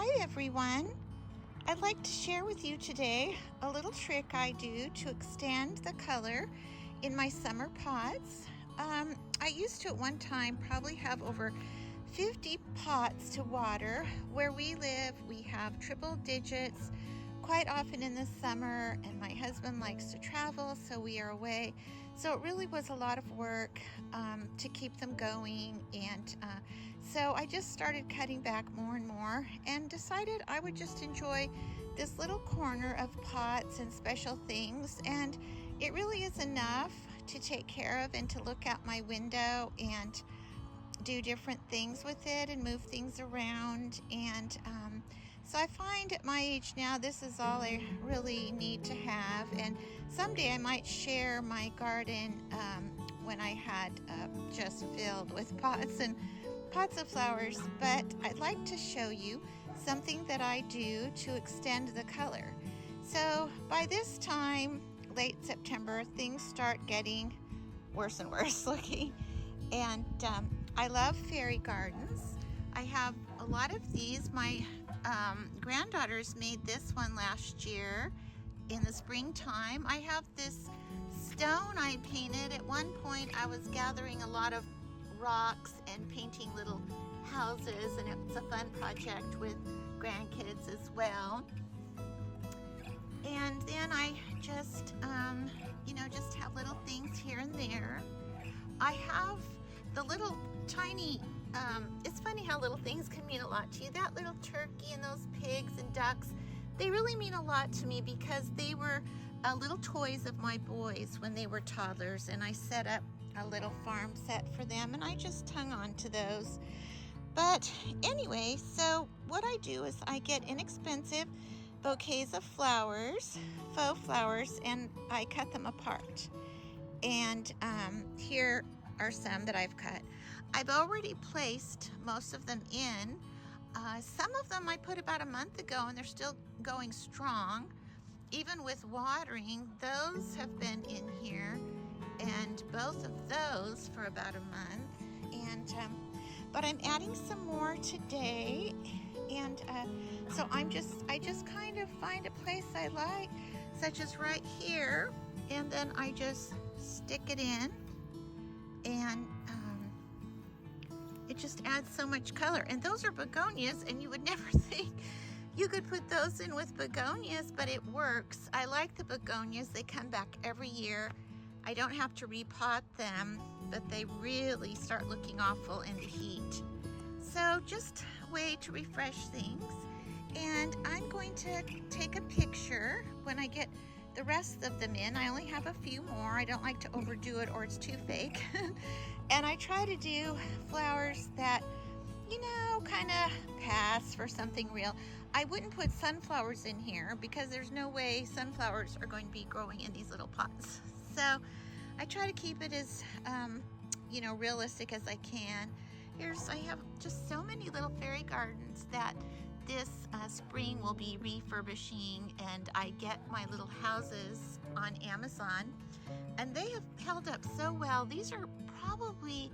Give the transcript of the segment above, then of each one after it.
Hi everyone. I'd like to share with you today a little trick I do to extend the color in my summer pots. I used to at one time probably have over 50 pots to water. Where we live, we have triple digits quite often in the summer, and my husband likes to travel, so we are away. So it really was a lot of work to keep them going, and so I just started cutting back more and more and decided I would just enjoy this little corner of pots and special things, and it really is enough to take care of and to look out my window and do different things with it and move things around. And so I find at my age now, this is all I really need to have. And someday I might share my garden when I had just filled with pots of flowers. But I'd like to show you something that I do to extend the color. So by this time, late September, things start getting worse and worse looking. And I love fairy gardens. I have a lot of these. My granddaughters made this one last year in the springtime. I have this stone I painted. At one point I was gathering a lot of rocks and painting little houses, and it was a fun project with grandkids as well. And then I just, just have little things here and there. I have the little tiny, it's funny how little things can mean a lot to you. That little turkey and those pigs and ducks, they really mean a lot to me because they were little toys of my boys when they were toddlers, and I set up a little farm set for them, and I just hung on to those. But anyway, so what I do is I get inexpensive bouquets of flowers, faux flowers, and I cut them apart. And here are some that I've cut. I've already placed most of them in. Some of them I put about a month ago, and they're still going strong. Even with watering, those have been in here, and both of those for about a month. And but I'm adding some more today, and so I just kind of find a place I like, such as right here, and then I just stick it in, and it just adds so much color. And those are begonias, and you would never think you could put those in with begonias, but it works. I like the begonias. They come back every year. I don't have to repot them, but they really start looking awful in the heat. So just a way to refresh things. And I'm going to take a picture when I get the rest of them in. I only have a few more. I don't like to overdo it or it's too fake. And I try to do flowers that, kind of pass for something real. I wouldn't put sunflowers in here because there's no way sunflowers are going to be growing in these little pots. So I try to keep it as, realistic as I can. I have just so many little fairy gardens that this spring will be refurbishing, and I get my little houses on Amazon, and they have held up so well. These are probably,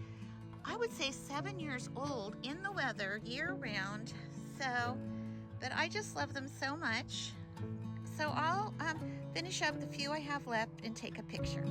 I would say, 7 years old in the weather year round. But I just love them so much. So I'll finish up the few I have left and take a picture.